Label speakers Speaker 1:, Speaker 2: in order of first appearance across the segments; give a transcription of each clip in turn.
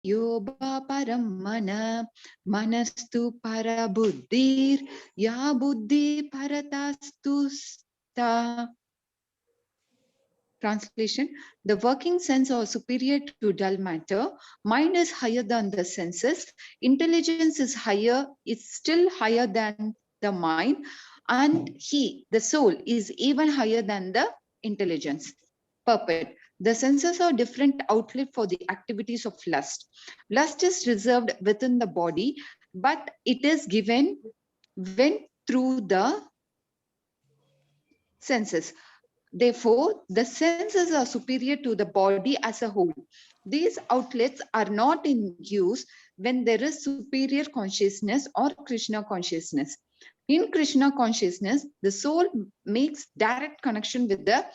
Speaker 1: yoba param mana, manastu para buddhir, ya buddhi paratastu sta. Translation: the working sense are superior to dull matter. Mind is higher than the senses. Intelligence is higher, is still higher than the mind. And he, the soul, is even higher than the intelligence. Purport: the senses are different outlet for the activities of lust. Lust is reserved within the body, but it is given when through the senses. Therefore, the senses are superior to the body as a whole. These outlets are not in use when there is superior consciousness or Krishna consciousness. In Krishna consciousness, the soul makes direct connection with the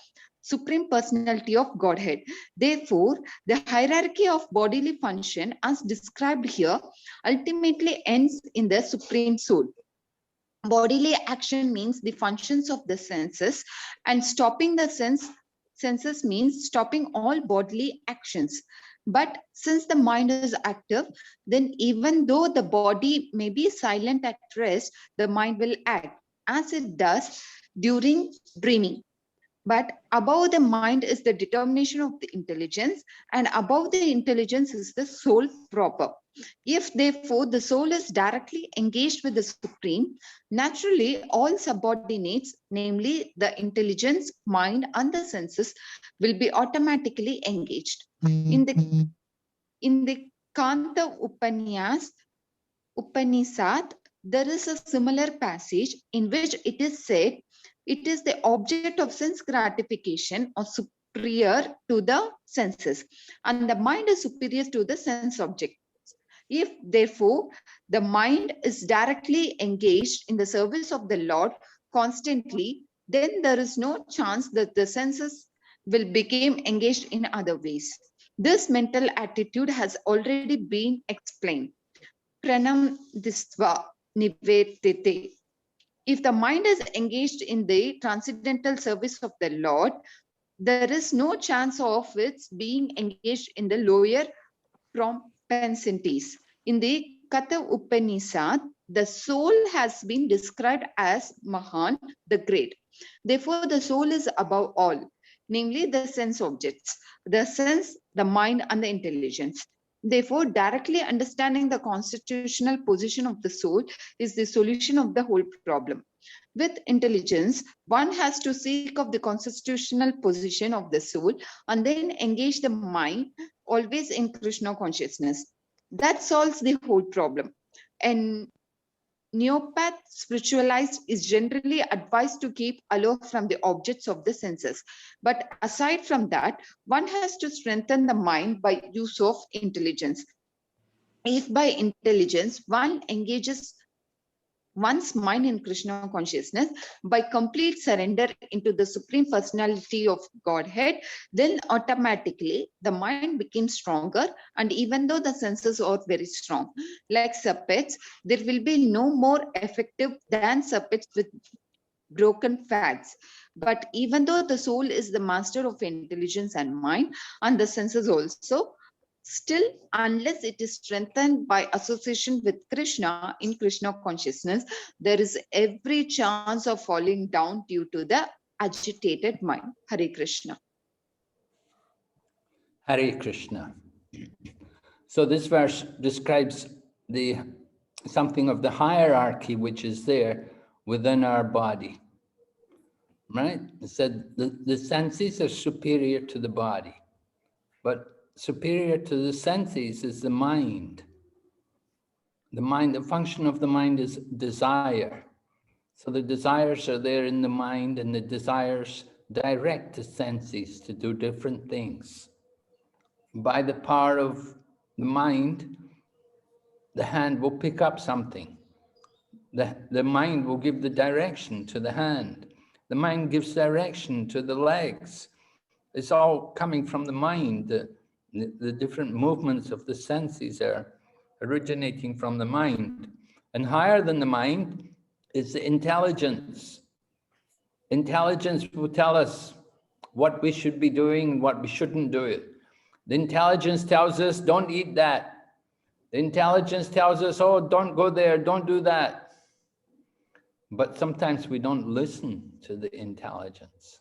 Speaker 1: Supreme Personality of Godhead. Therefore, the hierarchy of bodily function, as described here, ultimately ends in the Supreme Soul. Bodily action means the functions of the senses, and stopping the senses means stopping all bodily actions. But since the mind is active, then even though the body may be silent at rest, the mind will act as it does during dreaming. But above the mind is the determination of the intelligence, and above the intelligence is the soul proper. If therefore the soul is directly engaged with the Supreme, naturally all subordinates, namely the intelligence, mind, and the senses, will be automatically engaged. In the Kanta Upanishad, there is a similar passage in which it is said, it is the object of sense gratification or superior to the senses, and the mind is superior to the sense object. If therefore the mind is directly engaged in the service of the Lord constantly, then there is no chance that the senses will become engaged in other ways. This mental attitude has already been explained. Pranam Distva Nivetite. If the mind is engaged in the transcendental service of the Lord, there is no chance of its being engaged in the lower propensities. In the Katha Upanishad, the soul has been described as Mahan, the great. Therefore, the soul is above all, namely the sense objects, the sense, the mind, and the intelligence. Therefore, directly understanding the constitutional position of the soul is the solution of the whole problem. With intelligence, one has to seek of the constitutional position of the soul and then engage the mind always in Krishna consciousness. That solves the whole problem. And neopath spiritualized is generally advised to keep aloof from the objects of the senses. But aside from that, one has to strengthen the mind by use of intelligence. If by intelligence one engages one's mind in Krishna consciousness by complete surrender into the Supreme Personality of Godhead, then automatically the mind becomes stronger. And even though the senses are very strong, like serpents, there will be no more effective than serpents with broken facts. But even though the soul is the master of intelligence and mind, and the senses also, still, unless it is strengthened by association with Krishna in Krishna consciousness, there is every chance of falling down due to the agitated mind. Hare Krishna.
Speaker 2: Hare Krishna. So this verse describes something of the hierarchy which is there within our body. Right? It said the senses are superior to the body, but superior to the senses is the mind. The mind, the function of the mind is desire. So the desires are there in the mind, and the desires direct the senses to do different things. By the power of the mind, the hand will pick up something. The mind will give the direction to the hand. The mind gives direction to the legs. It's all coming from the mind. The different movements of the senses are originating from the mind. And higher than the mind is the intelligence. Intelligence will tell us what we should be doing and what we shouldn't do. The intelligence tells us, don't eat that. The intelligence tells us, oh, don't go there, don't do that. But sometimes we don't listen to the intelligence.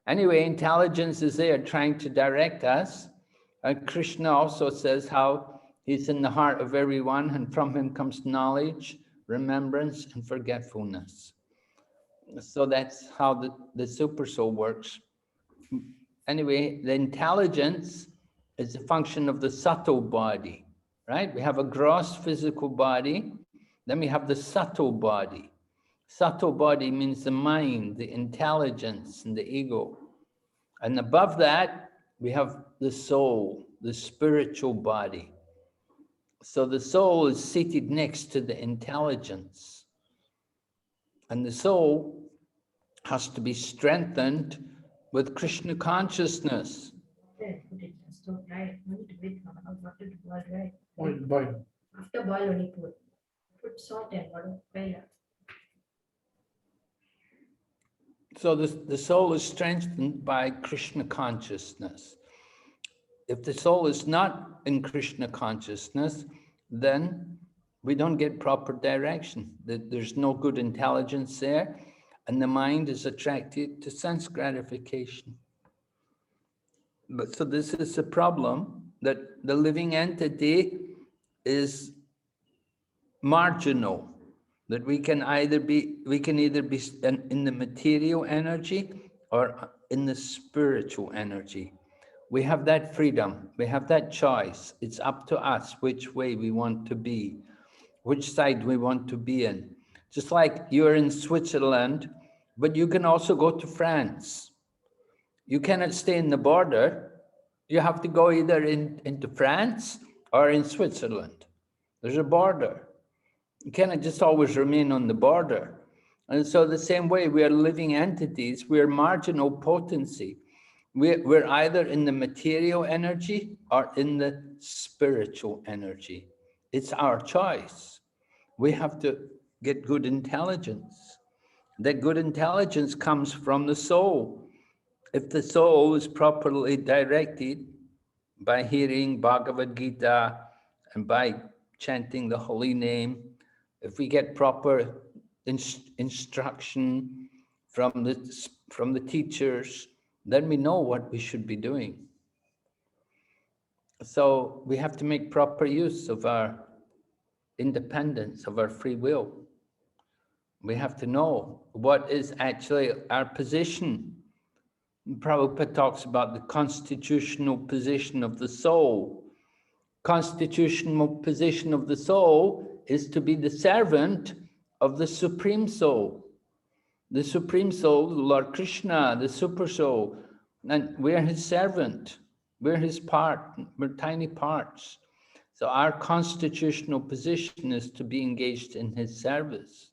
Speaker 2: Anyway, intelligence is there trying to direct us. And Krishna also says how he's in the heart of everyone, and from him comes knowledge, remembrance, and forgetfulness. So that's how the super soul works. Anyway, the intelligence is a function of the subtle body, right? We have a gross physical body, then we have the subtle body. Subtle body means the mind, the intelligence, and the ego. And above that, we have the soul, the spiritual body. So the soul is seated next to the intelligence. And the soul has to be strengthened with Krishna consciousness.
Speaker 3: Boil. After boil only put salt and water.
Speaker 2: So the soul is strengthened by Krishna consciousness. If the soul is not in Krishna consciousness, then we don't get proper direction. There's no good intelligence there, and the mind is attracted to sense gratification. But so this is the problem, that the living entity is marginal. That we can either be in the material energy or in the spiritual energy. We have that freedom, we have that choice. It's up to us which way we want to be, which side we want to be in. Just like you're in Switzerland, but you can also go to France. You cannot stay in the border. You have to go either into France or in Switzerland. There's a border. You cannot just always remain on the border. And so the same way, we are living entities, we're marginal potency. We're either in the material energy or in the spiritual energy. It's our choice. We have to get good intelligence. That good intelligence comes from the soul. If the soul is properly directed by hearing Bhagavad Gita and by chanting the holy name, if we get proper instruction from the teachers, then we know what we should be doing. So we have to make proper use of our independence, of our free will. We have to know what is actually our position. Prabhupada talks about the constitutional position of the soul. Constitutional position of the soul is to be the servant of the Supreme Soul. The Supreme Soul, Lord Krishna, the Super Soul, and we're his servant. We're his part. We're tiny parts. So our constitutional position is to be engaged in his service.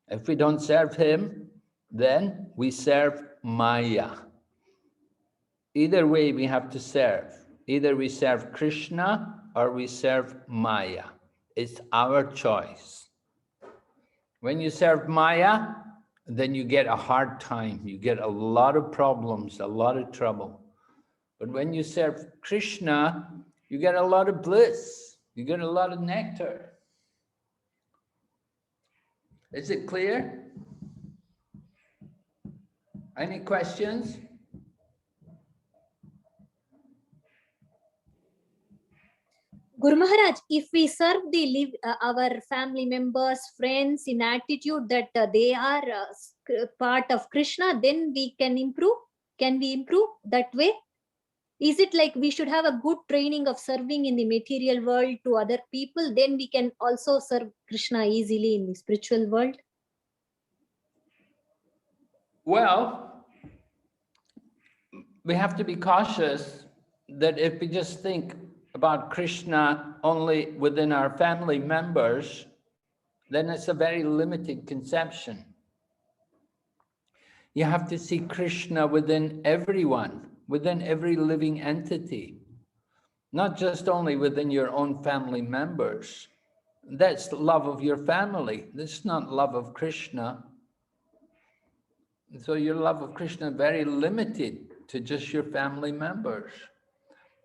Speaker 2: If we don't serve him, then we serve Maya. Either way we have to serve. Either we serve Krishna or we serve Maya. It's our choice. When you serve Maya, then you get a hard time. You get a lot of problems, a lot of trouble. But when you serve Krishna, you get a lot of bliss. You get a lot of nectar. Is it clear? Any questions?
Speaker 4: Guru Maharaj, if we serve our family members, friends in attitude that they are part of Krishna, then we can improve. Can we improve that way? Is it like we should have a good training of serving in the material world to other people? Then we can also serve Krishna easily in the spiritual world?
Speaker 2: Well, we have to be cautious that if we just think about Krishna only within our family members, then it's a very limited conception. You have to see Krishna within everyone, within every living entity, not just only within your own family members. That's the love of your family. This is not love of Krishna. So your love of Krishna is very limited to just your family members.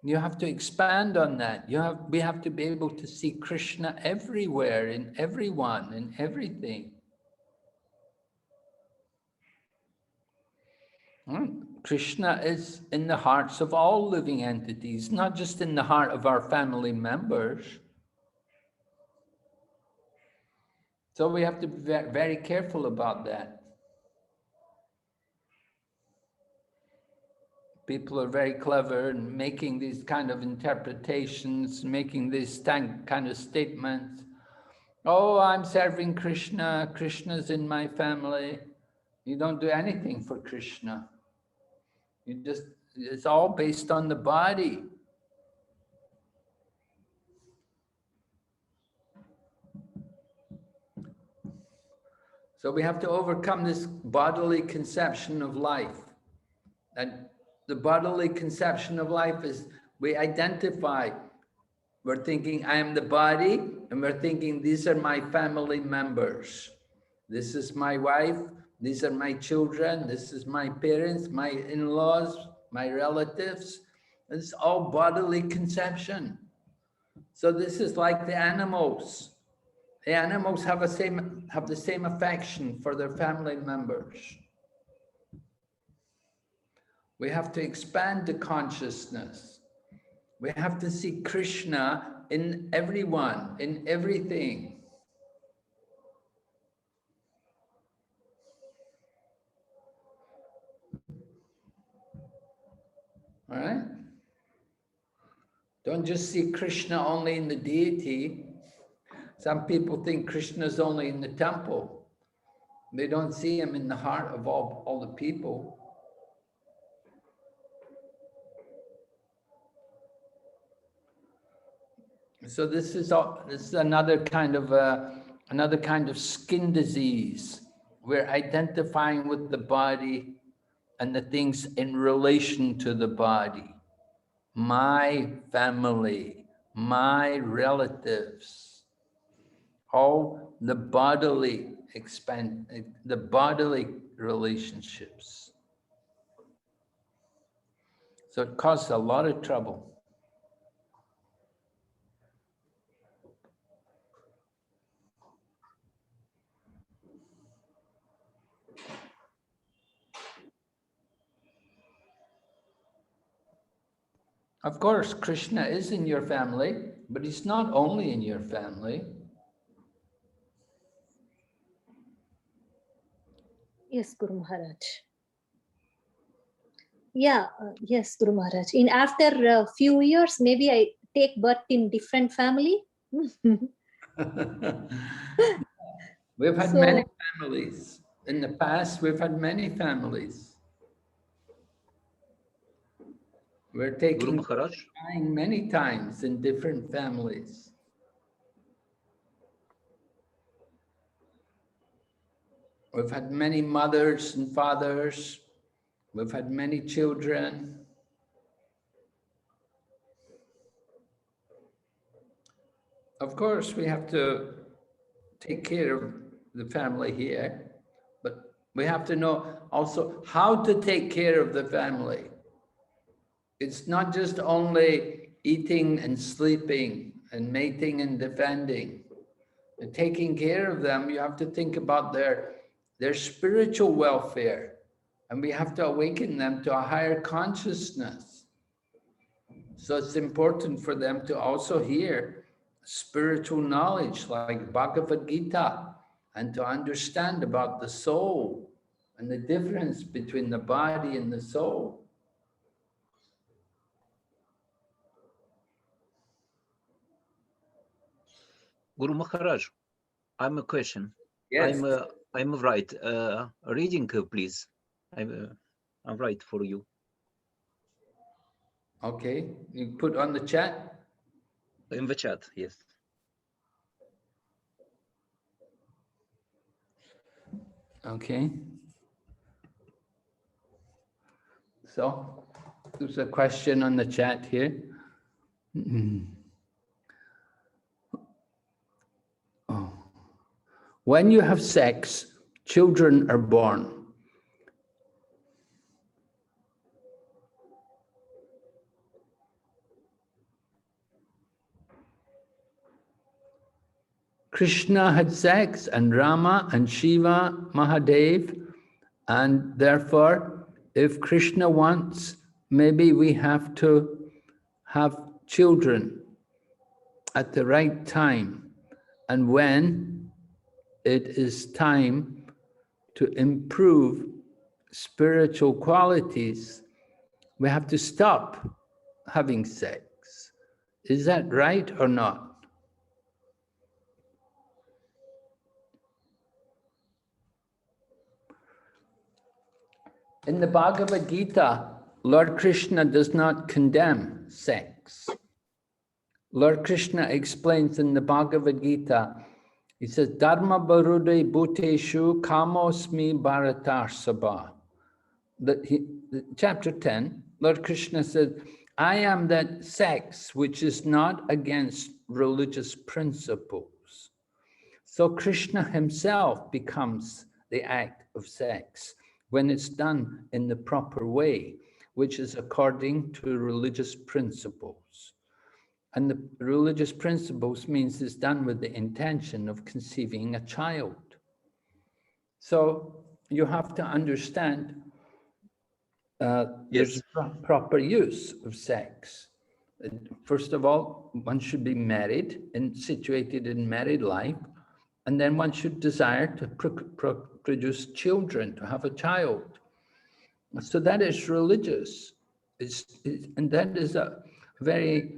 Speaker 2: You have to expand on that. We have to be able to see Krishna everywhere, in everyone, in everything. Krishna is in the hearts of all living entities, not just in the heart of our family members. So we have to be very careful about that. People are very clever in making these kind of interpretations, making these kind of statements. Oh, I'm serving Krishna. Krishna's in my family. You don't do anything for Krishna. It's all based on the body. So we have to overcome this bodily conception of life. And the bodily conception of life is we identify. We're thinking, I am the body, and we're thinking, these are my family members. This is my wife, these are my children, this is my parents, my in-laws, my relatives. It's all bodily conception. So this is like the animals. The animals have the same affection for their family members. We have to expand the consciousness. We have to see Krishna in everyone, in everything. All right? Don't just see Krishna only in the deity. Some people think Krishna is only in the temple. They don't see him in the heart of all the people. So this is another kind of skin disease. We're identifying with the body and the things in relation to the body. My family, my relatives, all the bodily relationships. So it causes a lot of trouble. Of course, Krishna is in your family, but he's not only in your family.
Speaker 4: Yes, Guru Maharaj. Yeah, yes, Guru Maharaj. After a few years, maybe I take birth in different family.
Speaker 2: We've had many families. In the past, we've had many families. We're taking time many times in different families. We've had many mothers and fathers. We've had many children. Of course, we have to take care of the family here, but we have to know also how to take care of the family. It's not just only eating and sleeping and mating and defending. And taking care of them, you have to think about their spiritual welfare. And we have to awaken them to a higher consciousness. So it's important for them to also hear spiritual knowledge like Bhagavad Gita and to understand about the soul and the difference between the body and the soul.
Speaker 5: Guru Maharaj, I'm a question.
Speaker 2: Yes.
Speaker 5: I'm right. Reading, please. I'm right for you.
Speaker 2: Okay, you put on the chat?
Speaker 5: In the chat, yes.
Speaker 2: Okay. So, there's a question on the chat here. Oh. When you have sex, children are born. Krishna had sex, and Rama and Shiva, Mahadev, and therefore, if Krishna wants, maybe we have to have children at the right time. And when it is time to improve spiritual qualities, we have to stop having sex. Is that right or not? In the Bhagavad Gita, Lord Krishna does not condemn sex. Lord Krishna explains in the Bhagavad Gita, he says, Dharma Barude Bhuteshu Kamosmi Bharatarsabha. Chapter 10, Lord Krishna said, I am that sex which is not against religious principles. So Krishna himself becomes the act of sex when it's done in the proper way, which is according to religious principles. And the religious principles means it's done with the intention of conceiving a child. So you have to understand there's proper use of sex. First of all, one should be married and situated in married life, and then one should desire to produce children, to have a child. So that is religious, and that is a very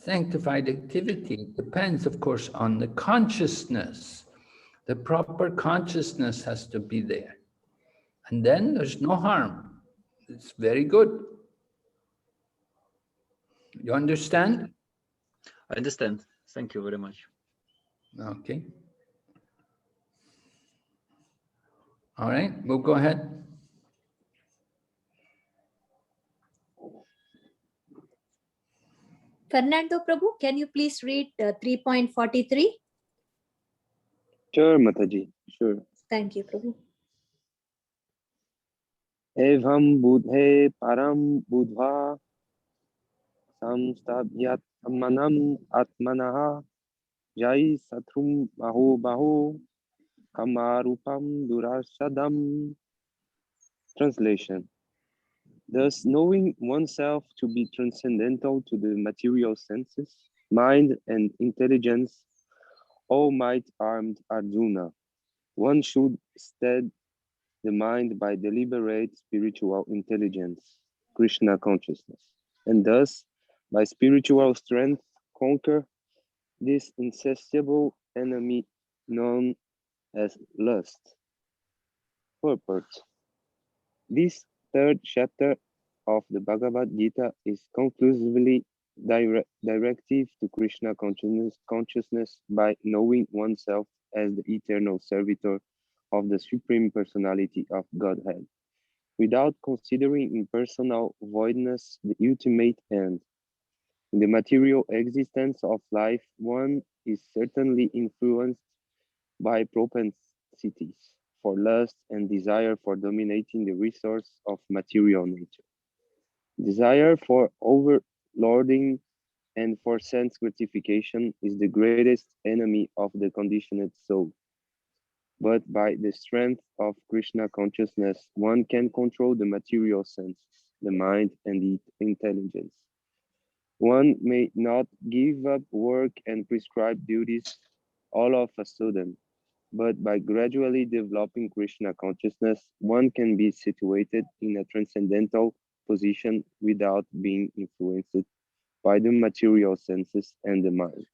Speaker 2: sanctified activity. It depends, of course, on the consciousness. The proper consciousness has to be there. And then there's no harm. It's very good. You understand?
Speaker 5: I understand. Thank you very much.
Speaker 2: Okay. All right, we'll go ahead.
Speaker 4: Fernando Prabhu, can you please read 3.43?
Speaker 6: Sure, Mataji, sure.
Speaker 4: Thank you, Prabhu.
Speaker 6: Evam budhe param budva samstabhyat manam atmanaha jai satrum baho baho kamarupam durashadam. Translation. Thus, knowing oneself to be transcendental to the material senses, mind, and intelligence, all might-armed Arjuna, one should stead the mind by deliberate spiritual intelligence, Krishna consciousness, and thus, by spiritual strength, conquer this insaciable enemy known as lust. Purport. This third chapter of the Bhagavad Gita is conclusively directive to Krishna consciousness by knowing oneself as the eternal servitor of the Supreme Personality of Godhead, without considering impersonal voidness the ultimate end. In the material existence of life, one is certainly influenced by propensities for lust and desire for dominating the resource of material nature. Desire for overlording and for sense gratification is the greatest enemy of the conditioned soul. But by the strength of Krishna consciousness, one can control the material senses, the mind, and the intelligence. One may not give up work and prescribed duties all of a sudden, but by gradually developing Krishna consciousness, one can be situated in a transcendental position without being influenced by the material senses and the mind.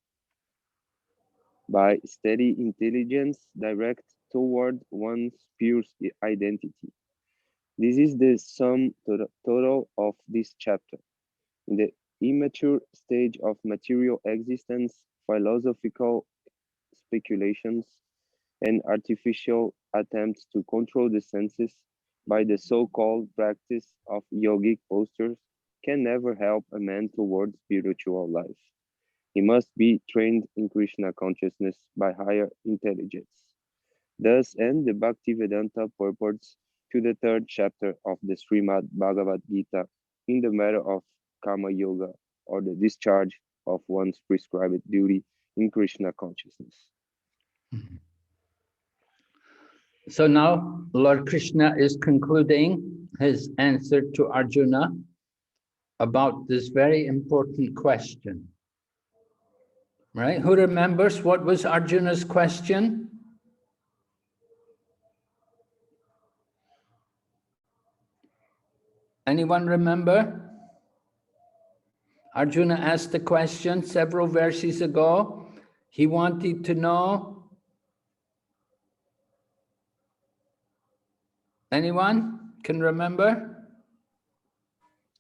Speaker 6: By steady intelligence direct toward one's pure identity. This is the sum total of this chapter. In the immature stage of material existence, philosophical speculations and artificial attempts to control the senses by the so-called practice of yogic postures can never help a man towards spiritual life. He must be trained in Krishna consciousness by higher intelligence. Thus end the Bhaktivedanta purports to the third chapter of the Srimad Bhagavad Gita in the matter of Karma Yoga, or the discharge of one's prescribed duty in Krishna consciousness.
Speaker 2: So now Lord Krishna is concluding his answer to Arjuna about this very important question. Right? Who remembers what was Arjuna's question? Anyone remember? Arjuna asked the question several verses ago. He wanted to know. Anyone can remember?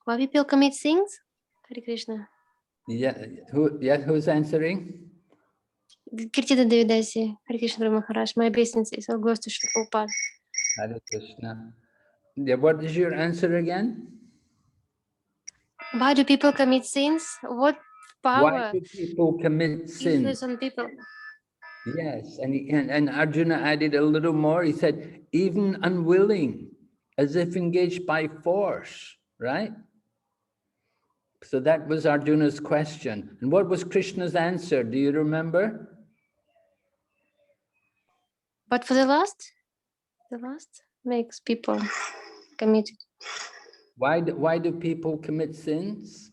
Speaker 7: Why people commit sins? Hare Krishna.
Speaker 2: Yeah, who's answering?
Speaker 7: Kirtida Devidasi, Hare Krishna Maharaj. My obeisance all goes to Shri Prabhupada.
Speaker 2: Hare Krishna. Yeah, what is your answer again?
Speaker 7: Why do people commit sins? What
Speaker 2: Why
Speaker 7: power
Speaker 2: do people commit sin?
Speaker 7: influence on people?
Speaker 2: Yes, and Arjuna added a little more. He said, even unwilling, as if engaged by force, right? So that was Arjuna's question. And what was Krishna's answer? Do you remember?
Speaker 7: But for the last makes people commit.
Speaker 2: Why do people commit sins?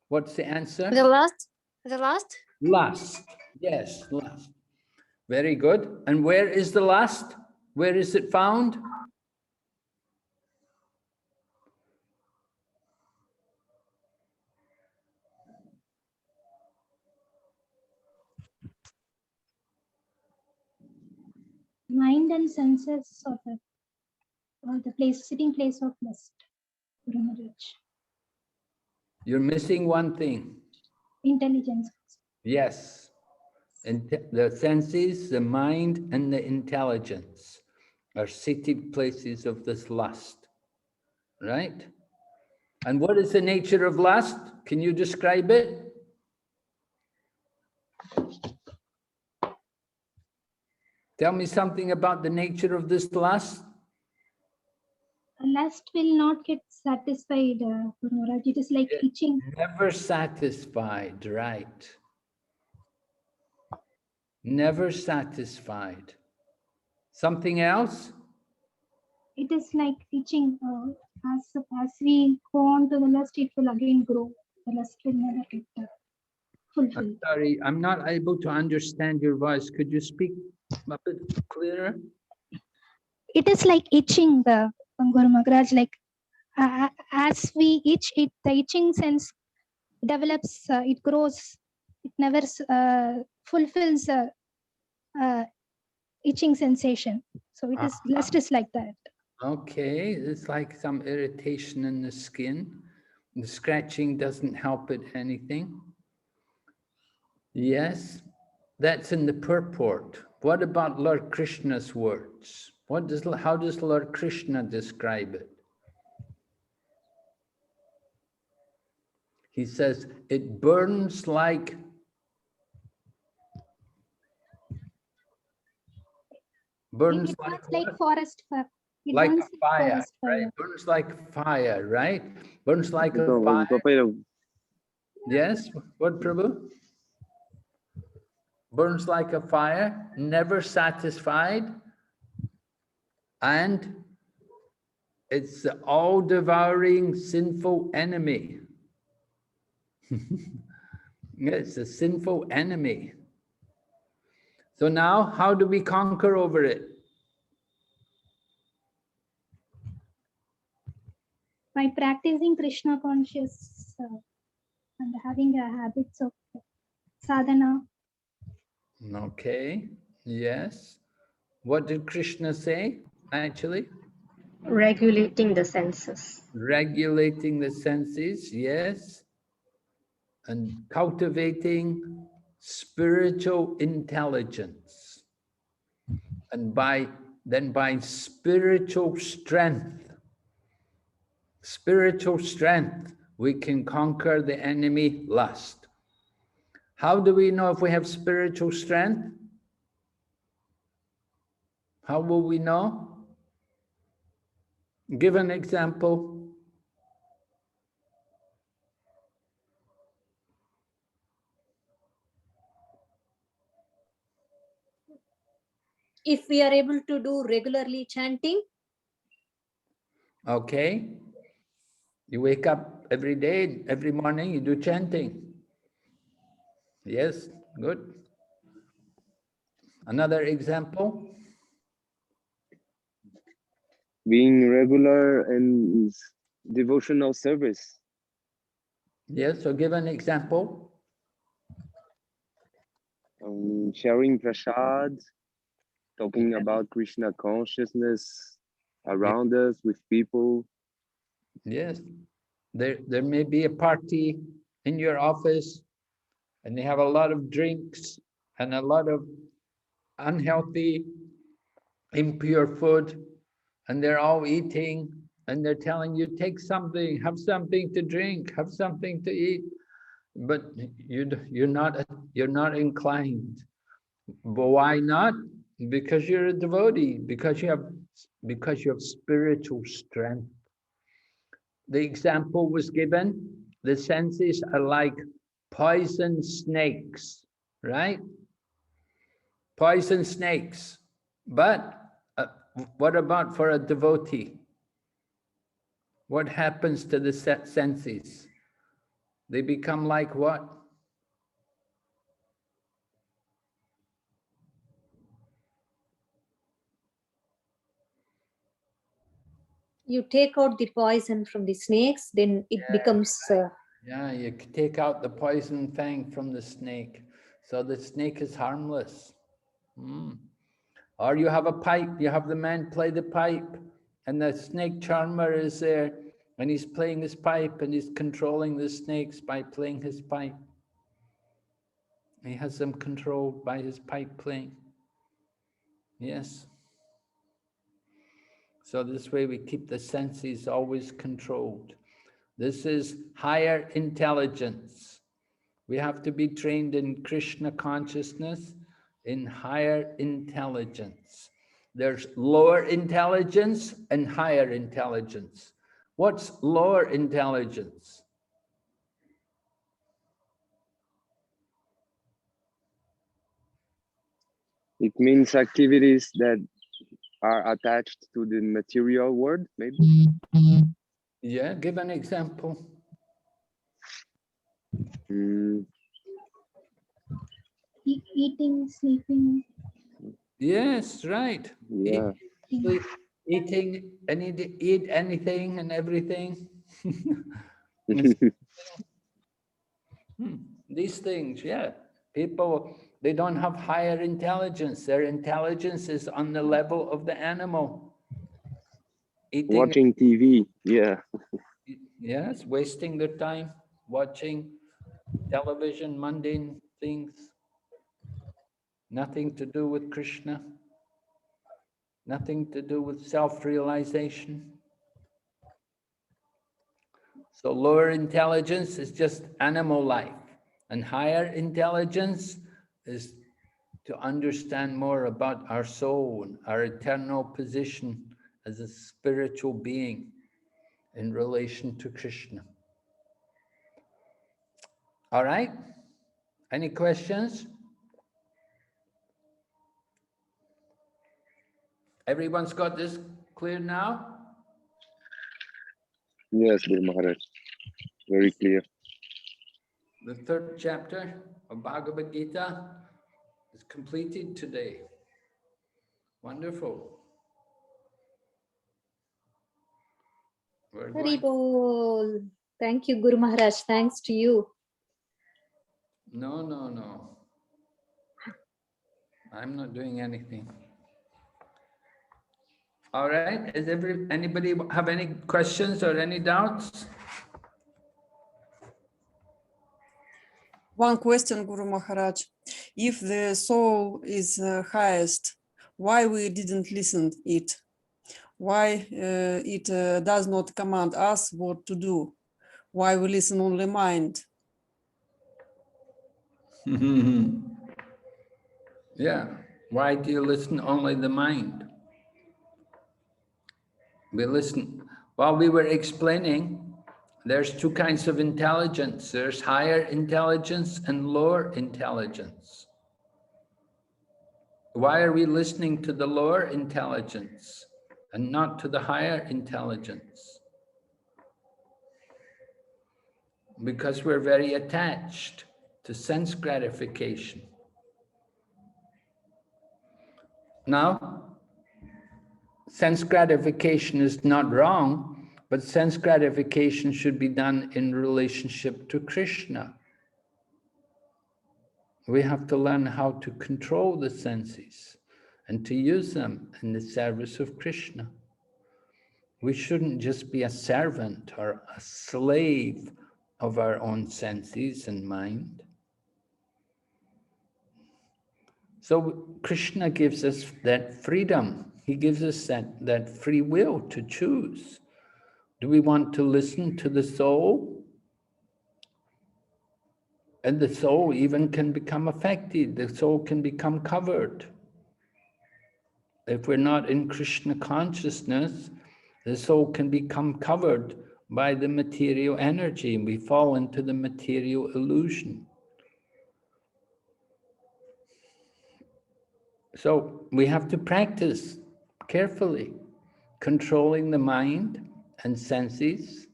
Speaker 2: What's the answer?
Speaker 7: The last?
Speaker 2: Lust. Yes, lust. Very good. And where is the lust? Where is it found?
Speaker 8: Mind and senses of it, or the place, sitting place of lust. Guru Maharaj.
Speaker 2: You're missing one thing.
Speaker 8: Intelligence.
Speaker 2: Yes. And the senses, the mind, and the intelligence are seated places of this lust, right? And what is the nature of lust? Can you describe it? Tell me something about the nature of this lust.
Speaker 8: Lust will not get satisfied, Guru Maharaj. It is like itching.
Speaker 2: Never satisfied, right? Never satisfied. Something else?
Speaker 8: It is like itching. As we go on to the lust, it will again grow. The lust will never get fulfilled.
Speaker 2: Sorry, I'm not able to understand your voice. Could you speak a bit clearer?
Speaker 8: It is like itching, Guru Maharaj. Like as we itch, the itching sense develops. It grows. It never fulfills itching sensation. So it is lust is like that.
Speaker 2: Okay, it's like some irritation in the skin. The scratching doesn't help it anything. Yes, that's in the purport. What about Lord Krishna's words? How does Lord Krishna describe it? He says, it burns like
Speaker 8: forest fire. It
Speaker 2: like
Speaker 8: burns
Speaker 2: a fire,
Speaker 8: forest fire.
Speaker 2: right? Burns like fire, right? Burns like a fire. Yes, what, Prabhu? Burns like a fire, never satisfied, and it's the all-devouring sinful enemy. It's a sinful enemy. So now, how do we conquer over it?
Speaker 8: By practicing Krishna conscious and having a habits of sadhana.
Speaker 2: Okay, yes. What did Krishna say, actually?
Speaker 3: Regulating the senses.
Speaker 2: Regulating the senses, yes. And cultivating spiritual intelligence. And by spiritual strength, we can conquer the enemy lust. How do we know if we have spiritual strength? How will we know? Give an example.
Speaker 4: if we are able to do regularly chanting.
Speaker 2: Okay. You wake up every day, every morning, you do chanting. Yes, good. Another example?
Speaker 6: Being regular in devotional service.
Speaker 2: Yes, so give an example.
Speaker 6: Sharing prasad, talking about Krishna consciousness around us with people.
Speaker 2: Yes, there may be a party in your office and they have a lot of drinks and a lot of unhealthy, impure food, and they're all eating and they're telling you, take something, have something to drink, have something to eat, but you're not inclined. But why not? Because you're a devotee, because you have spiritual strength. The example was given, the senses are like poison snakes, right? Poison snakes. But what about for a devotee? What happens to the senses? They become like what?
Speaker 4: You take out the poison from the snakes, then it becomes
Speaker 2: Yeah, you take out the poison fang from the snake. So the snake is harmless. Or you have a pipe, you have the man play the pipe, and the snake charmer is there, and he's playing his pipe, and he's controlling the snakes by playing his pipe. He has them controlled by his pipe playing. Yes. So this way we keep the senses always controlled. This is higher intelligence. We have to be trained in Krishna consciousness, in higher intelligence. There's lower intelligence and higher intelligence. What's lower intelligence?
Speaker 6: It means activities that are attached to the material world, maybe?
Speaker 2: Yeah, give an example.
Speaker 8: Eating, sleeping.
Speaker 2: Yes, right.
Speaker 6: Yeah.
Speaker 2: Eating, eat anything and everything. These things, yeah. People, they don't have higher intelligence. Their intelligence is on the level of the animal. Eating,
Speaker 6: watching TV, yeah.
Speaker 2: yes, wasting their time watching television, mundane things. Nothing to do with Krishna. Nothing to do with self-realization. So lower intelligence is just animal life, and higher intelligence is to understand more about our soul and our eternal position as a spiritual being in relation to Krishna. All right? Any questions? Everyone's got this clear now?
Speaker 6: Yes, Guru Maharaj. Very clear.
Speaker 2: The third chapter of Bhagavad Gita is completed today. Wonderful. We're
Speaker 4: Hari
Speaker 2: going.
Speaker 4: Bol. Thank you, Guru Maharaj. Thanks to you.
Speaker 2: No. I'm not doing anything. All right. Is anybody have any questions or any doubts?
Speaker 9: One question, Guru Maharaj. If the soul is highest, why we didn't listen it? Why it does not command us what to do? Why we listen only mind?
Speaker 2: Yeah. Why do you listen only the mind? We listen. While we were explaining, there's two kinds of intelligence. There's higher intelligence and lower intelligence. Why are we listening to the lower intelligence and not to the higher intelligence? Because we're very attached to sense gratification. Now, sense gratification is not wrong, but sense gratification should be done in relationship to Krishna. We have to learn how to control the senses and to use them in the service of Krishna. We shouldn't just be a servant or a slave of our own senses and mind. So Krishna gives us that freedom. He gives us that free will to choose. Do we want to listen to the soul? And the soul even can become affected. The soul can become covered. If we're not in Krishna consciousness, the soul can become covered by the material energy, and we fall into the material illusion. So we have to practice carefully, controlling the mind and senses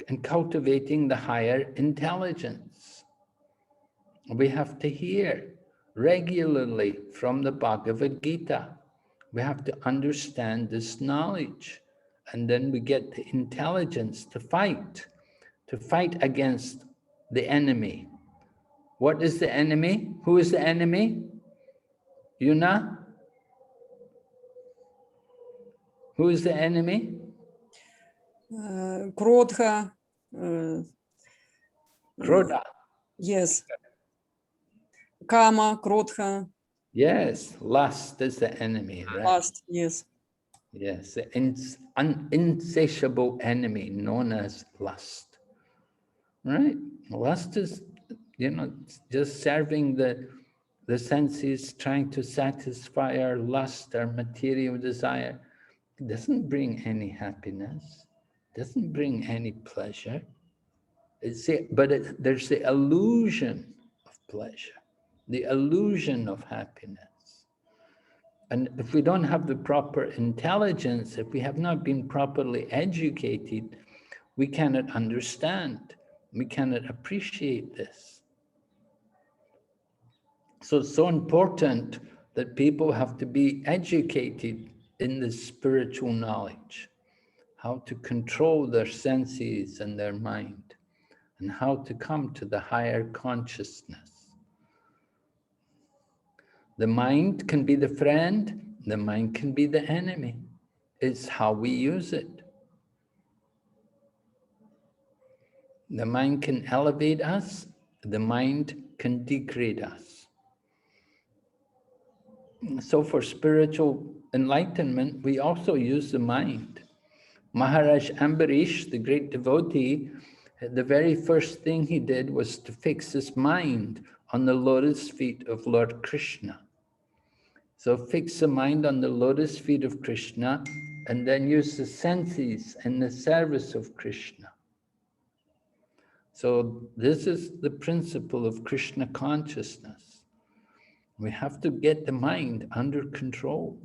Speaker 2: and cultivating the higher intelligence. We have to hear regularly from the Bhagavad Gita. We have to understand this knowledge, and then we get the intelligence to fight against the enemy. What is the enemy? Who is the enemy? Yuna? Who is the enemy?
Speaker 9: Krodha.
Speaker 2: Krodha.
Speaker 9: Yes. Kama, Krodha.
Speaker 2: Yes, lust is the enemy, right?
Speaker 9: Lust, yes.
Speaker 2: Yes, the insatiable enemy known as lust, right? Lust is, just serving the senses, trying to satisfy our lust, our material desire. It doesn't bring any happiness, doesn't bring any pleasure. There's the illusion of pleasure, the illusion of happiness. And if we don't have the proper intelligence, if we have not been properly educated, we cannot understand, we cannot appreciate this. So it's so important that people have to be educated in this spiritual knowledge, how to control their senses and their mind, and how to come to the higher consciousness. The mind can be the friend, the mind can be the enemy. It's how we use it. The mind can elevate us, the mind can degrade us. So for spiritual enlightenment, we also use the mind. Maharaj Ambarish, the great devotee, the very first thing he did was to fix his mind on the lotus feet of Lord Krishna. So fix the mind on the lotus feet of Krishna and then use the senses in the service of Krishna. So this is the principle of Krishna consciousness. We have to get the mind under control.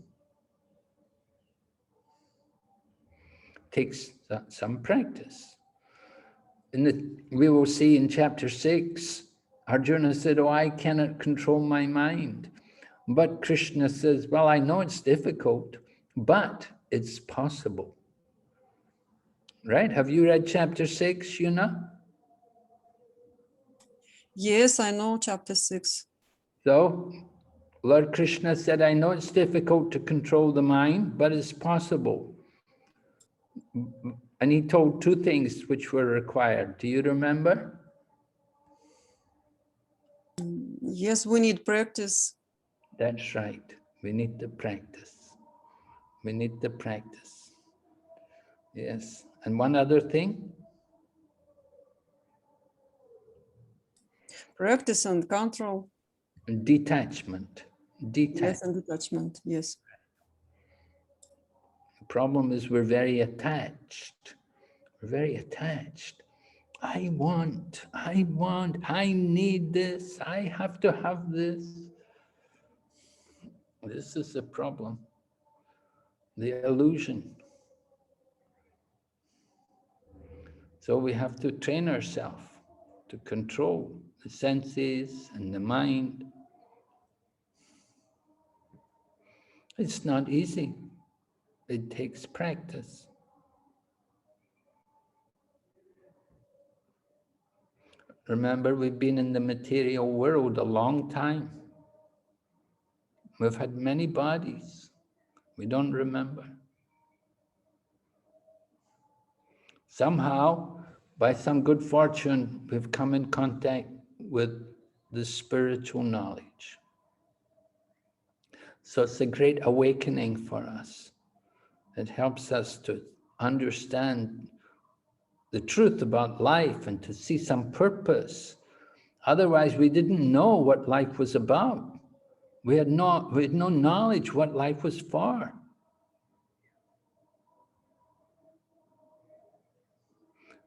Speaker 2: Takes some practice. We will see in chapter 6, Arjuna said, "Oh, I cannot control my mind." But Krishna says, "Well, I know it's difficult, but it's possible." Right? Have you read chapter 6, Yuna?
Speaker 9: Yes, I know chapter 6.
Speaker 2: So, Lord Krishna said, "I know it's difficult to control the mind, but it's possible." And he told two things which were required. Do you remember?
Speaker 9: Yes, we need practice.
Speaker 2: That's right. We need to practice. We need to practice. Yes. And one other thing?
Speaker 9: Practice and control.
Speaker 2: Detachment.
Speaker 9: Yes, and detachment, yes.
Speaker 2: The problem is we're very attached. We're very attached. I want, I need this, I have to have this. This is the problem, the illusion. So we have to train ourselves to control the senses and the mind. It's not easy. It takes practice. Remember, we've been in the material world a long time. We've had many bodies. We don't remember. Somehow, by some good fortune, we've come in contact with the spiritual knowledge. So it's a great awakening for us. It helps us to understand the truth about life and to see some purpose. Otherwise, we didn't know what life was about. We had no knowledge what life was for.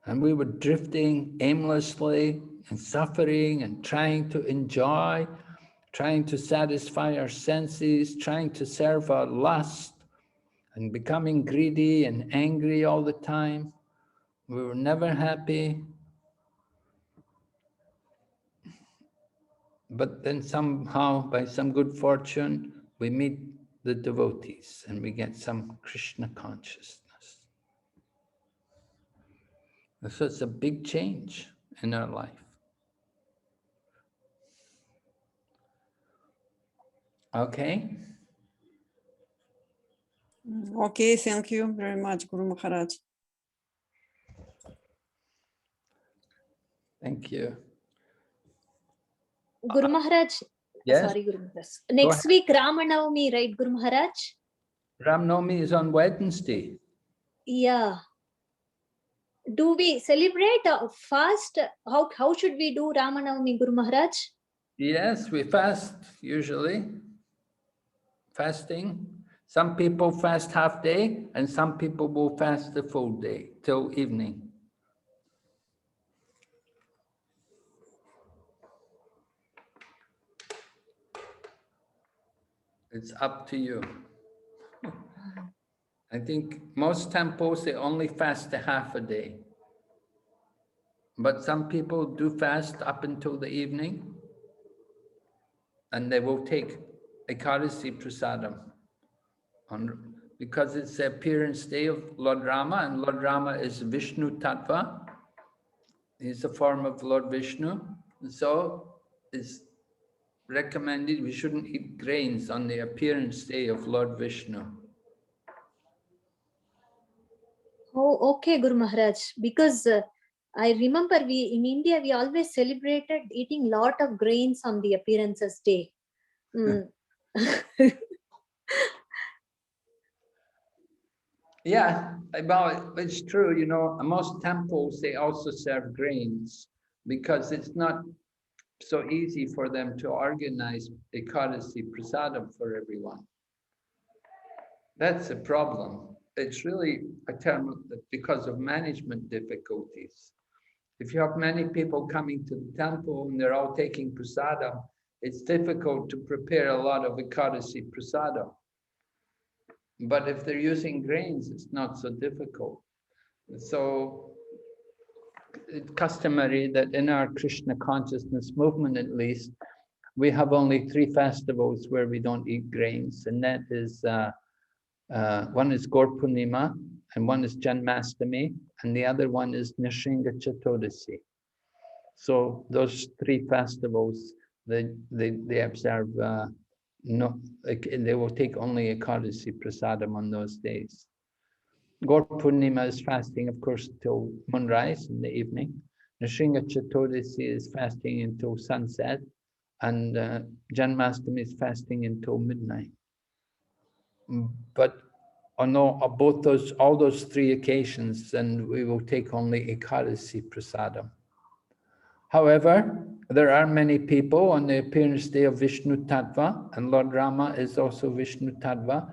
Speaker 2: And we were drifting aimlessly and suffering and trying to enjoy, trying to satisfy our senses, trying to serve our lust, and becoming greedy and angry all the time. We were never happy. But then somehow, by some good fortune, we meet the devotees and we get some Krishna consciousness. And so it's a big change in our life. Okay?
Speaker 9: Okay, thank you very much, Guru Maharaj.
Speaker 2: Thank you.
Speaker 4: Guru Maharaj.
Speaker 2: Yes?
Speaker 4: Sorry, Guru Maharaj. Next week, Ramanavami, right, Guru Maharaj?
Speaker 2: Ram Navami is on Wednesday.
Speaker 4: Yeah. Do we celebrate fast? How should we do Ramanavami, Guru Maharaj?
Speaker 2: Yes, we fast usually. Fasting. Some people fast half day and some people will fast the full day till evening. It's up to you. I think most temples, they only fast a half a day. But some people do fast up until the evening and they will take Ekadasi Prasadam because it's the appearance day of Lord Rama, and Lord Rama is Vishnu Tattva. He's a form of Lord Vishnu. And so it's recommended we shouldn't eat grains on the appearance day of Lord Vishnu.
Speaker 4: Oh, okay, Guru Maharaj. Because I remember we in India, we always celebrated eating lot of grains on the appearances day. Mm.
Speaker 2: Yeah, well, it's true, you know, most temples, they also serve grains because it's not so easy for them to organize Ekadasi Prasadam for everyone. That's a problem. It's really a term that because of management difficulties. If you have many people coming to the temple and they're all taking prasadam, it's difficult to prepare a lot of Ekadasi prasadam. But if they're using grains, it's not so difficult. So it's customary that in our Krishna consciousness movement, at least, we have only 3 festivals where we don't eat grains, and that is one is Gaur Purnima, and one is Janmastami, and the other one is Nisringa Chaturdasi. So those 3 festivals, they observe they will take only Ekadasi Prasadam on those days. Gaur Purnima is fasting, of course, till moonrise in the evening. Nisringa Chaturdasi is fasting until sunset, and Janmastami is fasting until midnight. But on all those 3 occasions, then we will take only Ekadasi Prasadam. However, there are many people on the appearance day of Vishnu Tattva, and Lord Rama is also Vishnu Tattva,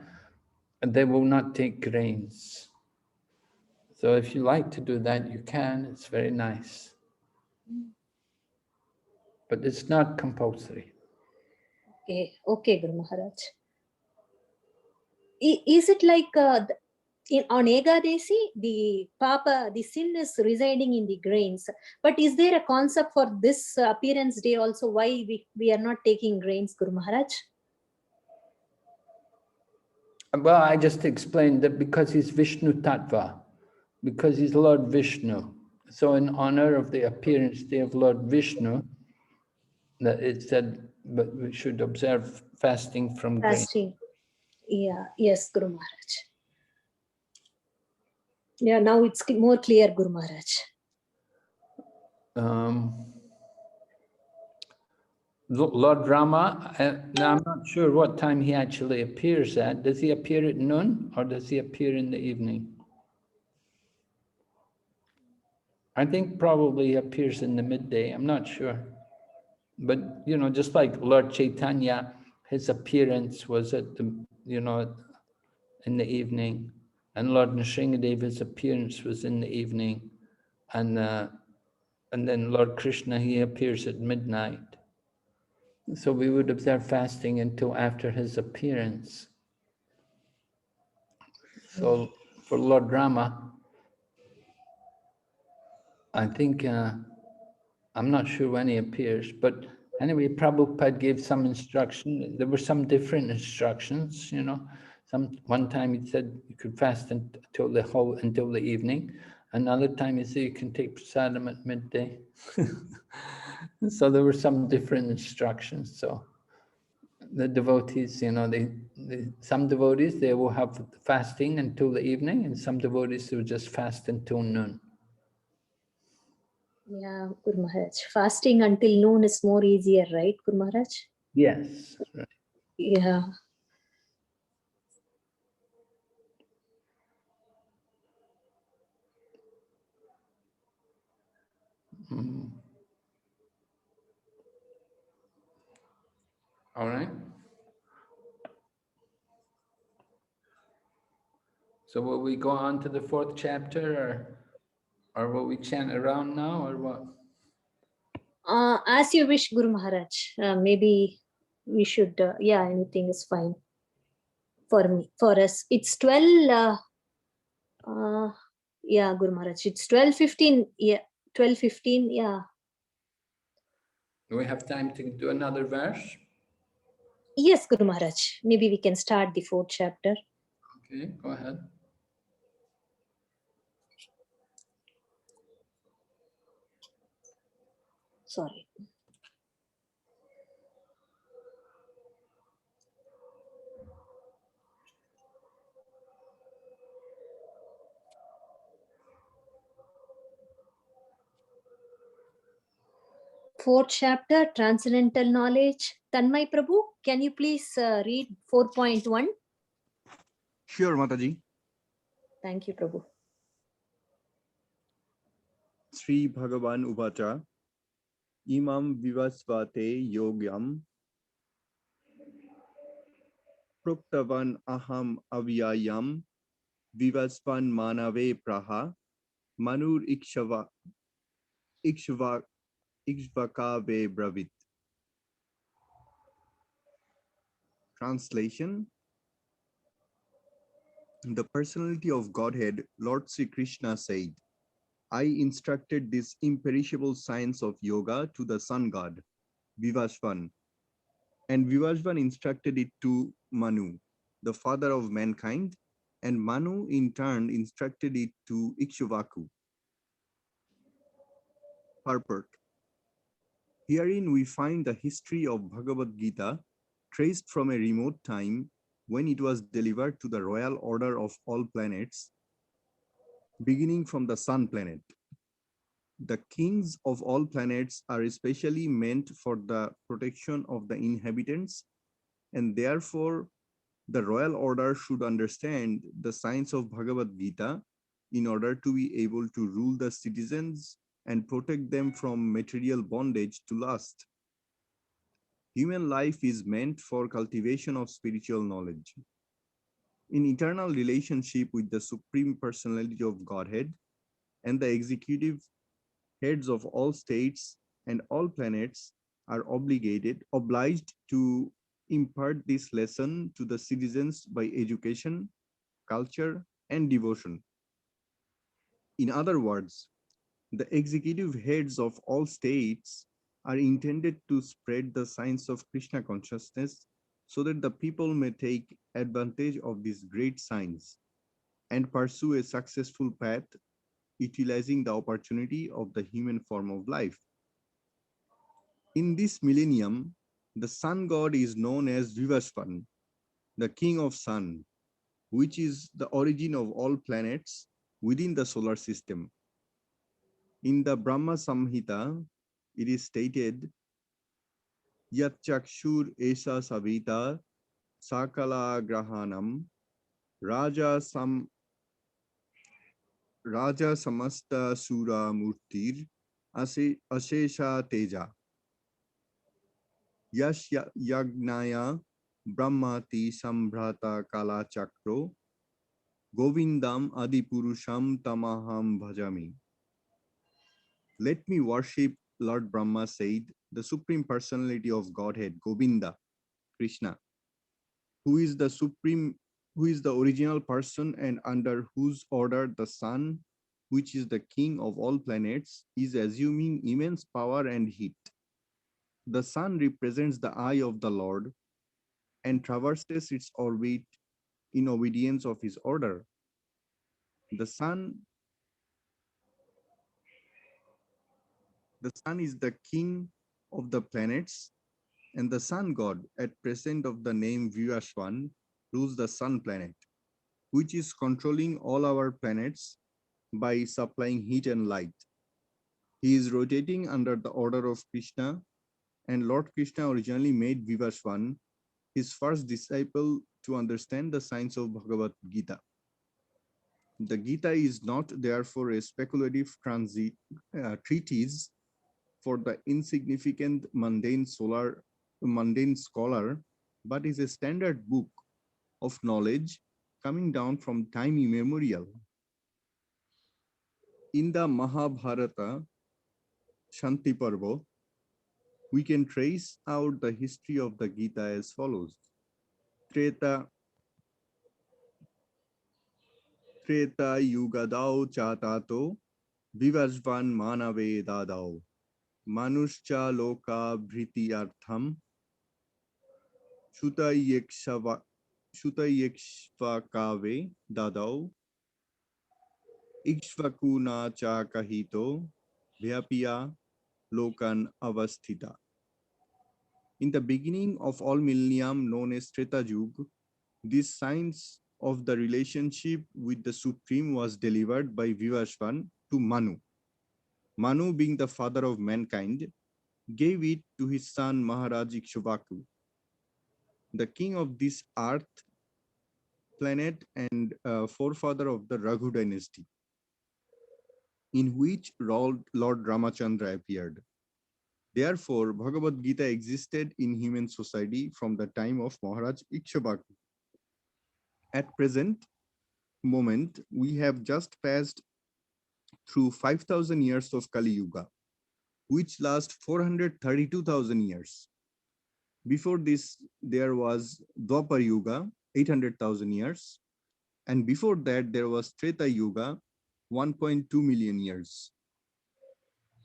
Speaker 2: and they will not take grains. So if you like to do that, you can, it's very nice. But it's not compulsory.
Speaker 4: Okay, Guru Maharaj. is it like on Egadesi, the Papa, the sin is residing in the grains. But is there a concept for this appearance day also? Why we are not taking grains, Guru Maharaj?
Speaker 2: Well, I just explained that because he's Vishnu Tattva, because he's Lord Vishnu. So in honor of the appearance day of Lord Vishnu, that it said, but we should observe fasting from grain.
Speaker 4: Fasting. Yeah, yes, Guru Maharaj. Yeah, now it's more clear, Guru Maharaj.
Speaker 2: Lord Rama, now I'm not sure what time he actually appears at. Does he appear at noon or does he appear in the evening? I think probably he appears in the midday. I'm not sure. But, you know, just like Lord Chaitanya, his appearance was at the, you know, in the evening. And Lord Nrsingadev, his appearance was in the evening. And then Lord Krishna, he appears at midnight. So we would observe fasting until after his appearance. So for Lord Rama, I think, I'm not sure when he appears, but anyway, Prabhupada gave some instruction. There were some different instructions, you know. One time he said you could fast until the evening. Another time he said you can take prasadam at midday. So there were some different instructions. So the devotees, you know, some devotees, they will have fasting until the evening, and some devotees will just fast until noon.
Speaker 4: Yeah, Guru Maharaj. Fasting until noon is more easier, right, Guru Maharaj?
Speaker 2: Yes. Right.
Speaker 4: Yeah.
Speaker 2: Mm. All right. So will we go on to the 4th chapter, or will we chant around now, or what?
Speaker 4: As you wish, Guru Maharaj. Maybe we should, yeah, anything is fine for me, for us. It's 12, yeah, Guru Maharaj. It's 12:15, yeah, 12:15, yeah.
Speaker 2: Do we have time to do another verse?
Speaker 4: Yes, Guru Maharaj. Maybe we can start the 4th chapter.
Speaker 2: Okay, go ahead.
Speaker 4: Sorry. Fourth chapter, Transcendental Knowledge. Tanmay Prabhu, can you please read 4.1?
Speaker 10: Sure, Mataji.
Speaker 4: Thank you, Prabhu.
Speaker 10: Sri Bhagavan Uvacha Imam Vivasvate Yogyam Pruktavan Aham Avyayam Vivasvan Manave Praha Manur Ikshvakave Bravit. Translation. The personality of Godhead, Lord Sri Krishna said, I instructed this imperishable science of yoga to the sun god, Vivasvan, and Vivasvan instructed it to Manu, the father of mankind, and Manu in turn instructed it to Ikshvaku. Purport. Herein we find the history of Bhagavad Gita traced from a remote time when it was delivered to the royal order of all planets, beginning from the sun planet. The kings of all planets are especially meant for the protection of the inhabitants, and therefore the royal order should understand the science of Bhagavad Gita in order to be able to rule the citizens and protect them from material bondage to lust. Human life is meant for cultivation of spiritual knowledge. In eternal relationship with the Supreme Personality of Godhead and the executive heads of all states and all planets are obliged to impart this lesson to the citizens by education, culture, and devotion. In other words, the executive heads of all states are intended to spread the science of Krishna consciousness so that the people may take advantage of this great science and pursue a successful path utilizing the opportunity of the human form of life. In this millennium, the sun god is known as Vivasvan, the king of sun, which is the origin of all planets within the solar system. In the Brahma Samhita, it is stated, Yat chakshur esa savita sakala grahanam raja samasta sura murtir ashesha teja yash yagnaya brahmati sambrata kala chakro govindam adipurusham tamaham bhajami. Let me worship Lord Brahma said, the Supreme Personality of Godhead, Govinda, Krishna, who is the supreme, who is the original person and under whose order the sun, which is the king of all planets, is assuming immense power and heat. The sun represents the eye of the Lord and traverses its orbit in obedience of his order. The sun is the king of the planets, and the sun god, at present of the name Vyashvan, rules the sun planet, which is controlling all our planets by supplying heat and light. He is rotating under the order of Krishna, and Lord Krishna originally made Vivasvan his first disciple to understand the science of Bhagavad Gita. The Gita is not therefore a speculative treatise for the insignificant mundane scholar, but is a standard book of knowledge coming down from time immemorial. In the Mahabharata Shanti Parva, we can trace out the history of the Gita as follows. Treta Yugadao Chatato Vivasvan Manave Dadao Manushcha Loka Bhriti Artham Shutayekshvakave Dadao Ikshvakuna Cha Kahito Vyapya Lokan Avasthita. In the beginning of all millennium known as Treta Yuga, this science of the relationship with the Supreme was delivered by Vivasvan to Manu. Manu, being the father of mankind, gave it to his son Maharaj Ikshvaku, the king of this earth planet and forefather of the Raghu dynasty, in which Lord Ramachandra appeared. Therefore, Bhagavad Gita existed in human society from the time of Maharaj Ikshvaku. At present moment, we have just passed through 5,000 years of Kali Yuga, which lasts 432,000 years. Before this, there was Dwapar Yuga, 800,000 years. And before that, there was Treta Yuga, 1.2 million years.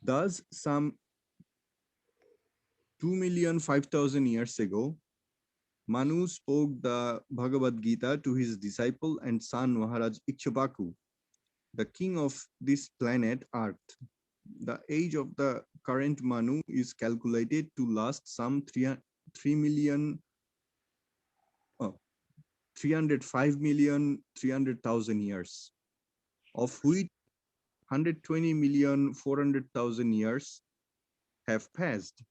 Speaker 10: Thus, some 2,005,000 years ago, Manu spoke the Bhagavad Gita to his disciple and son Maharaj Ikshvaku, the king of this planet Earth. The age of the current Manu is calculated to last some 305,300,000 years, of which 120,400,000 years have passed.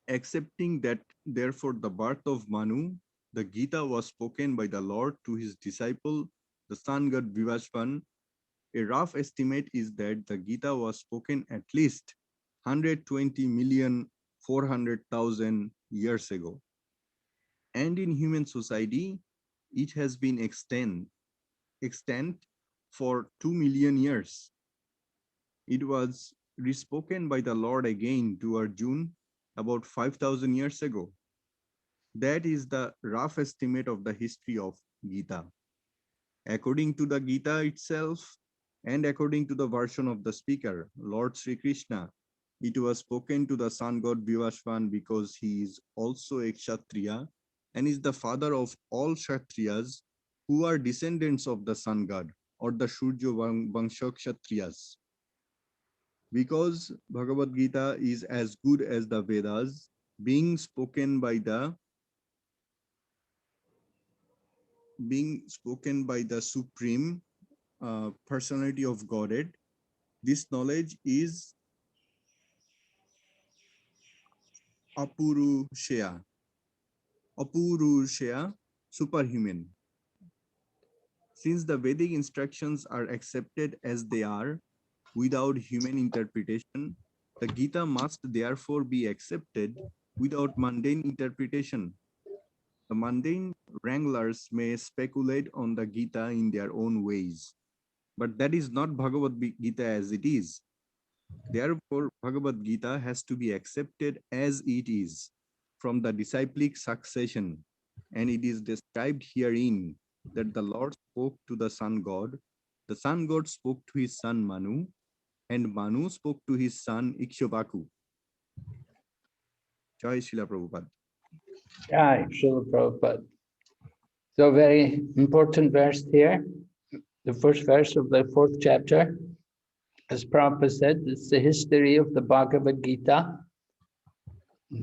Speaker 10: Accepting that, therefore, the birth of Manu, the Gita was spoken by the Lord to his disciple, the sun god Vivasvan. A rough estimate is that the Gita was spoken at least 120,400,000 years ago. And in human society, it has been extant for 2 million years. It was respoken by the Lord again to Arjuna about 5,000 years ago. That is the rough estimate of the history of Gita. According to the Gita itself, and according to the version of the speaker, Lord Sri Krishna, it was spoken to the sun god Vivasvan because he is also a Kshatriya and is the father of all Kshatriyas who are descendants of the sun god or the Surya Vangsha Kshatriyas. Because Bhagavad Gita is as good as the Vedas, being spoken by the supreme personality of Godhead, this knowledge is apurushaya, superhuman. Since the Vedic instructions are accepted as they are, without human interpretation, the Gita must therefore be accepted without mundane interpretation. The mundane wranglers may speculate on the Gita in their own ways, but that is not Bhagavad Gita as it is. Therefore, Bhagavad Gita has to be accepted as it is from the disciplic succession, and it is described herein that the Lord spoke to the sun god spoke to his son Manu, and Manu spoke to his son Ikshvaku. Jai Srila Prabhupada.
Speaker 2: Jai Srila Prabhupada. So very important verse here, the first verse of the 4th chapter. As Prabhupada said, it's the history of the Bhagavad Gita.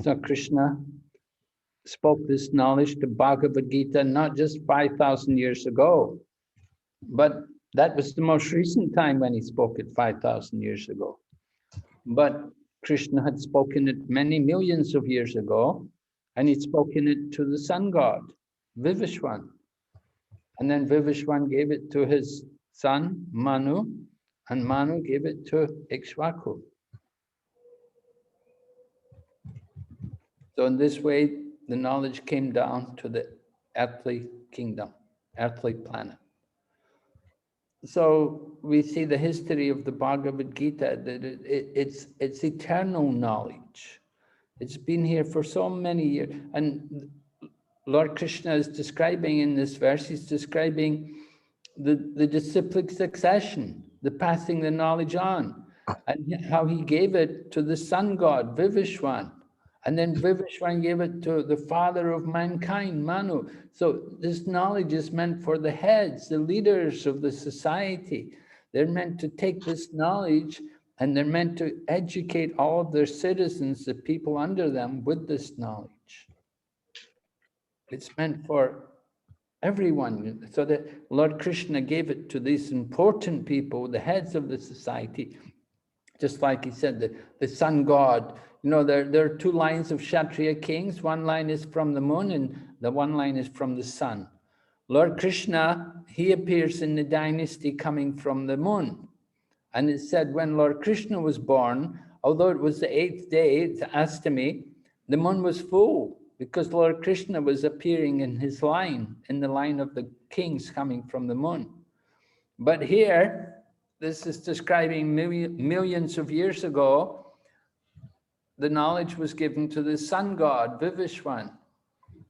Speaker 2: So Krishna spoke this knowledge to Bhagavad Gita not just 5,000 years ago, but that was the most recent time when he spoke it 5,000 years ago. But Krishna had spoken it many millions of years ago, and he'd spoken it to the sun god, Vivishwan. And then Vivishwan gave it to his son, Manu, and Manu gave it to Ikshvaku. So in this way, the knowledge came down to the earthly kingdom, earthly planet. So we see the history of the Bhagavad Gita, that it's eternal knowledge. It's been here for so many years. And Lord Krishna is describing in this verse, he's describing the disciplic succession, the passing the knowledge on, and how he gave it to the sun god, Vivishwan. And then Vivishwan gave it to the father of mankind, Manu. So this knowledge is meant for the heads, the leaders of the society. They're meant to take this knowledge and they're meant to educate all of their citizens, the people under them, with this knowledge. It's meant for everyone. So that Lord Krishna gave it to these important people, the heads of the society. Just like he said, the sun god, you know, there are two lines of Kshatriya kings. One line is from the moon and the one line is from the sun. Lord Krishna, he appears in the dynasty coming from the moon. And it said when Lord Krishna was born, although it was the 8th day, it's Astami, the moon was full because Lord Krishna was appearing in his line, in the line of the kings coming from the moon. But here, this is describing millions of years ago, the knowledge was given to the sun god, Vivishwan.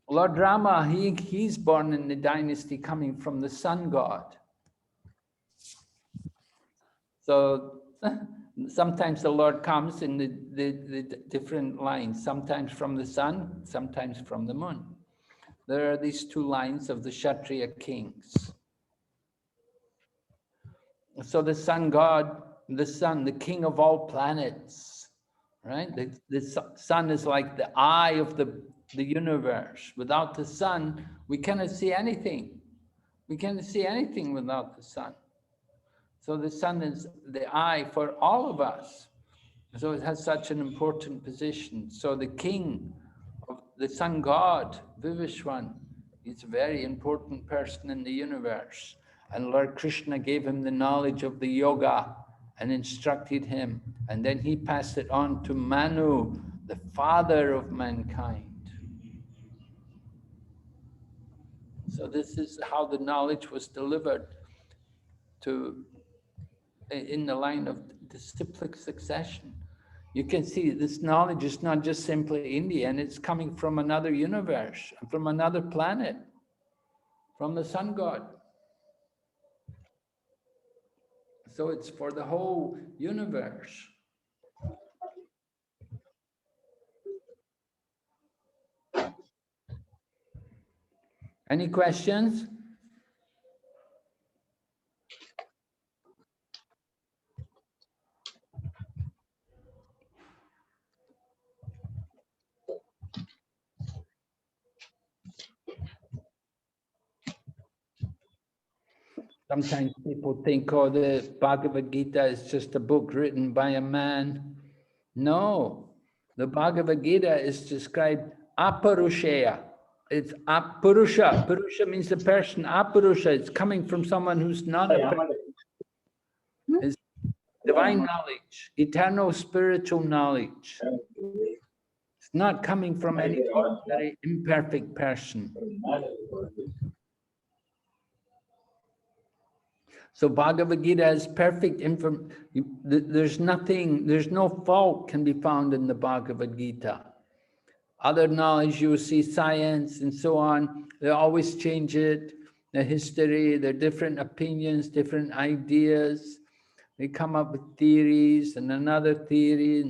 Speaker 2: Lord Rama, he's born in the dynasty coming from the sun god. So sometimes the Lord comes in the different lines, sometimes from the sun, sometimes from the moon. There are these two lines of the Kshatriya kings. So the sun god, the sun, the king of all planets, right? The sun is like the eye of the universe. Without the sun, we cannot see anything. We cannot see anything without the sun. So the sun is the eye for all of us. So it has such an important position. So the king of the sun god, Vivishwan, is a very important person in the universe. And Lord Krishna gave him the knowledge of the yoga and instructed him. And then he passed it on to Manu, the father of mankind. So this is how the knowledge was delivered in the line of disciplic succession. You can see this knowledge is not just simply Indian, it's coming from another universe, from another planet, from the sun god. So it's for the whole universe. Any questions? Sometimes people think, oh, the Bhagavad Gita is just a book written by a man. No, the Bhagavad Gita is described aparushaya. It's apurusha. Purusha means the person. Apurusha, it's coming from someone who's not a person. It's divine knowledge, eternal spiritual knowledge. It's not coming from any ordinary imperfect person. So Bhagavad Gita is perfect information. There's no fault can be found in the Bhagavad Gita. Other knowledge, you see science and so on, they always change it, the history, the different opinions, different ideas. They come up with theories and another theory,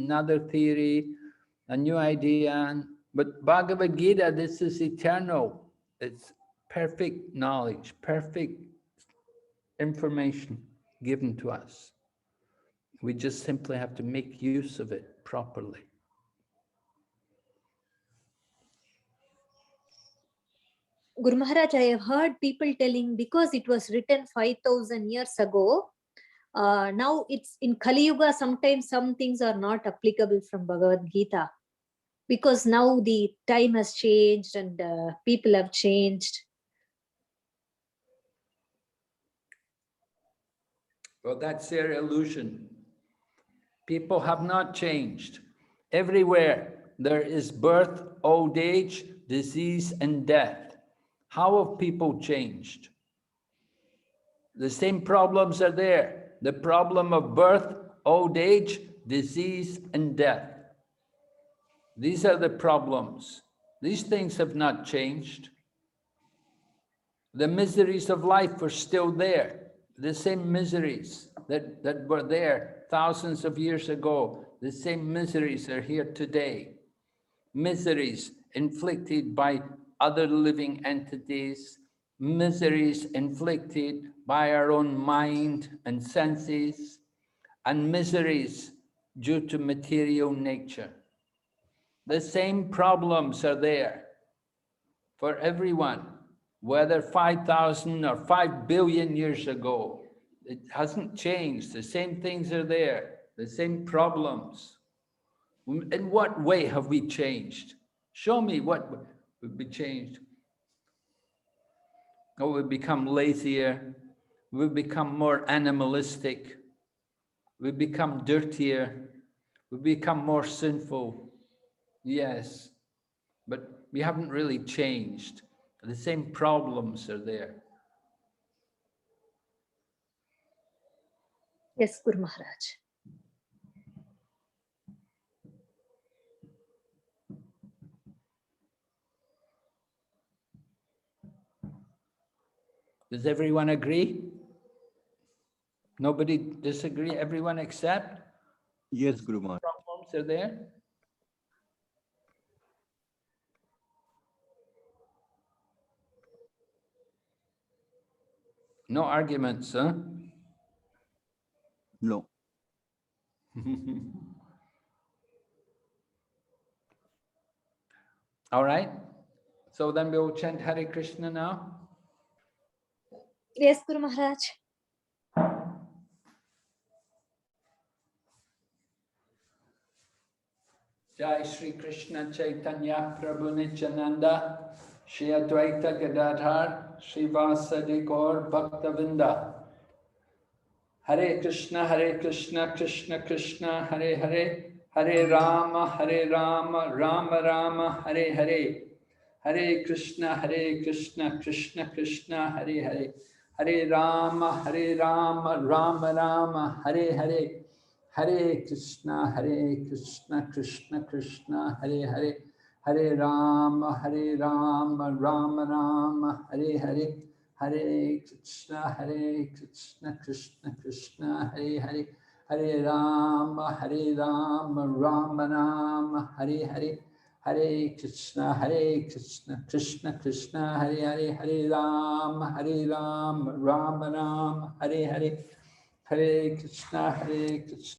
Speaker 2: a new idea. But Bhagavad Gita, this is eternal. It's perfect knowledge, perfect information given to us. We just simply have to make use of it properly.
Speaker 4: Guru Maharaj, I have heard people telling because it was written 5,000 years ago, now it's in Kali Yuga, sometimes some things are not applicable from Bhagavad Gita because now the time has changed and people have changed.
Speaker 2: Well, that's their illusion. People have not changed. Everywhere there is birth, old age, disease, and death. How have people changed? The same problems are there. The problem of birth, old age, disease, and death. These are the problems. These things have not changed. The miseries of life are still there. The same miseries that were there thousands of years ago, the same miseries are here today. Miseries inflicted by other living entities, miseries inflicted by our own mind and senses, and miseries due to material nature. The same problems are there for everyone, whether 5,000 or 5 billion years ago. It hasn't changed. The same things are there, the same problems. In what way have we changed? Show me what would be changed. Oh, we've become lazier. We've become more animalistic. We've become dirtier. We've become more sinful. Yes, but we haven't really changed. The same problems are there.
Speaker 4: Yes, Guru Maharaj.
Speaker 2: Does everyone agree? Nobody disagree? Everyone accept?
Speaker 10: Yes, Guru Maharaj.
Speaker 2: Problems are there? No arguments, huh?
Speaker 10: No.
Speaker 2: All right. So then we will chant Hare Krishna now.
Speaker 4: Yes, Guru Maharaj.
Speaker 2: Jai Shri Krishna Chaitanya Prabhu Nityananda Shri Advaita Gadadhar Shri Vasadi Gaur Bhaktavinda. Hare Krishna Krishna Krishna Hare Hare Hare Rama Rama Rama Hare Hare. Hare Krishna Krishna Krishna Hare Hare Hare Rama Rama Rama Hare Hare. Hare Krishna, Krishna Krishna, Hare Hare, Hare Rama, Rama Rama, Hare Hare, Hare Krishna, Krishna Krishna, Hare Hare, Hare Rama, Rama Rama, Hare Hare, Hare Krishna, Krishna Krishna, Hare Hare, Hare Rama, Rama Rama, Hare Hare, Hare Krishna, Krishna.